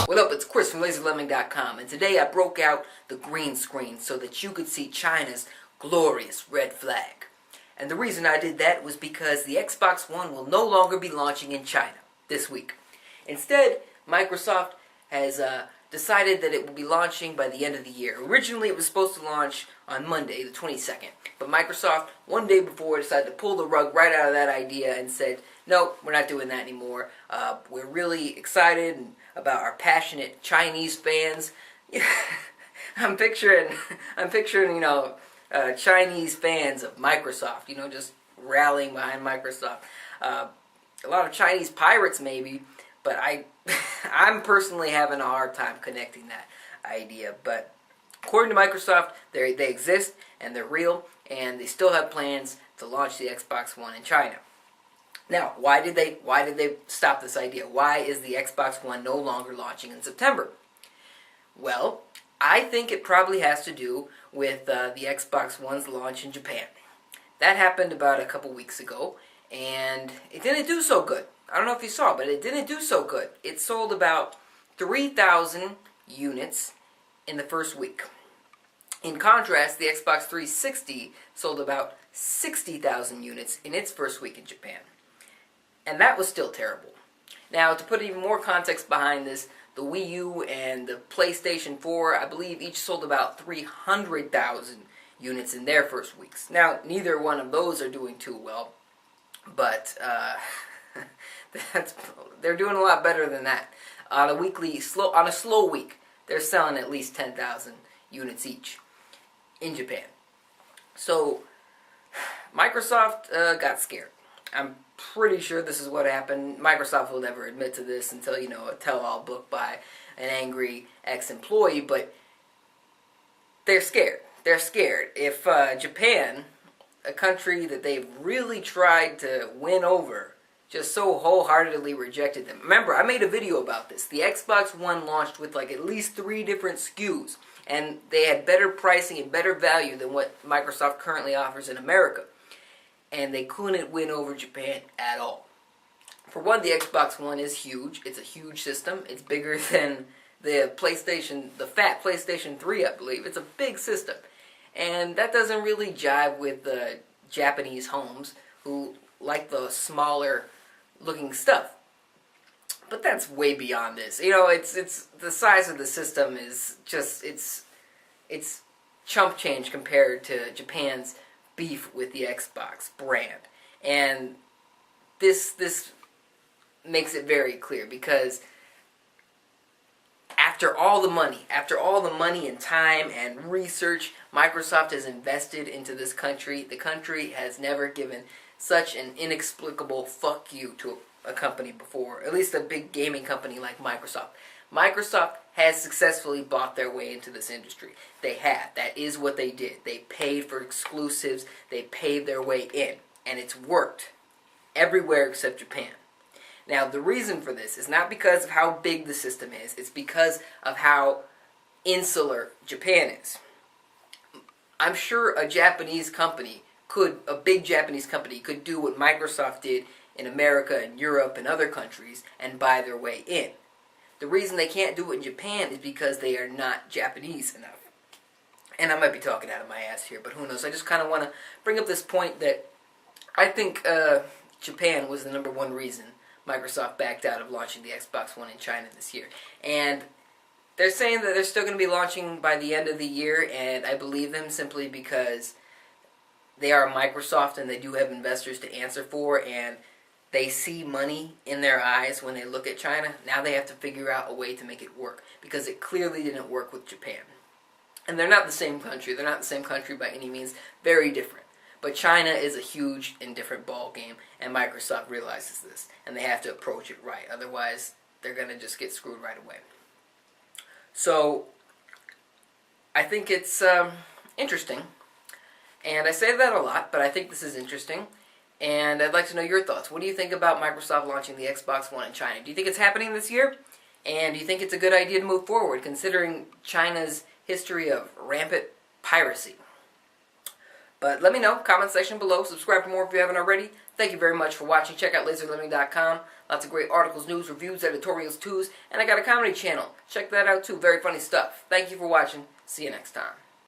What up, it's Chris from LaserLemming.com, and today I broke out the green screen so that you could see China's glorious red flag. And the reason I did that was because the Xbox One will no longer be launching in China this week. Instead, Microsoft has decided that it will be launching by the end of the year. Originally, it was supposed to launch on Monday, the 22nd, but Microsoft, one day before, decided to pull the rug right out of that idea and said, no, we're not doing that anymore. We're really excited about our passionate Chinese fans. I'm picturing, Chinese fans of Microsoft, just rallying behind Microsoft. A lot of Chinese pirates maybe, but I'm personally having a hard time connecting that idea. But according to Microsoft, they exist and they're real, and they still have plans to launch the Xbox One in China. Now, why did they stop this idea? Why is the Xbox One no longer launching in September? Well, I think it probably has to do with the Xbox One's launch in Japan. That happened about a couple weeks ago, and it didn't do so good. I don't know if you saw, but it didn't do so good. It sold about 3,000 units in the first week. In contrast, the Xbox 360 sold about 60,000 units in its first week in Japan. And that was still terrible. Now, to put even more context behind this, the Wii U and the PlayStation 4, I believe each sold about 300,000 units in their first weeks. Now, neither one of those are doing too well, but they're doing a lot better than that. On a slow week, they're selling at least 10,000 units each in Japan. So, Microsoft got scared. I'm pretty sure this is what happened. Microsoft will never admit to this until, a tell-all book by an angry ex-employee, but they're scared. They're scared. If Japan, a country that they've really tried to win over, just so wholeheartedly rejected them. Remember, I made a video about this. The Xbox One launched with at least 3 different SKUs, and they had better pricing and better value than what Microsoft currently offers in America. And they couldn't win over Japan at all. For one, the Xbox One is huge. It's a huge system. It's bigger than the fat PlayStation 3, I believe. It's a big system. And that doesn't really jive with the Japanese homes who like the smaller looking stuff. But that's way beyond this. It's the size of the system is just it's chump change compared to Japan's beef with the Xbox brand. And this makes it very clear, because after all the money and time and research Microsoft has invested into this country, the country has never given such an inexplicable fuck you to a company before, at least a big gaming company like Microsoft. Microsoft has successfully bought their way into this industry. They have. That is what they did. They paid for exclusives. They paid their way in. And it's worked everywhere except Japan. Now, the reason for this is not because of how big the system is. It's because of how insular Japan is. I'm sure a big Japanese company could do what Microsoft did in America and Europe and other countries and buy their way in. The reason they can't do it in Japan is because they are not Japanese enough. And I might be talking out of my ass here, but who knows. I just kind of want to bring up this point that I think Japan was the number one reason Microsoft backed out of launching the Xbox One in China this year. And they're saying that they're still going to be launching by the end of the year, and I believe them simply because they are Microsoft and they do have investors to answer for, and they see money in their eyes when they look at China. Now they have to figure out a way to make it work, because it clearly didn't work with Japan. And they're not the same country. They're not the same country by any means. Very different. But China is a huge and different ball game, and Microsoft realizes this, and they have to approach it right. Otherwise, they're going to just get screwed right away. So, I think it's interesting. And I say that a lot, but I think this is interesting. And I'd like to know your thoughts. What do you think about Microsoft launching the Xbox One in China? Do you think it's happening this year? And do you think it's a good idea to move forward, considering China's history of rampant piracy? But let me know. Comment section below. Subscribe for more if you haven't already. Thank you very much for watching. Check out laserliving.com. Lots of great articles, news, reviews, editorials, too. And I got a comedy channel. Check that out too. Very funny stuff. Thank you for watching. See you next time.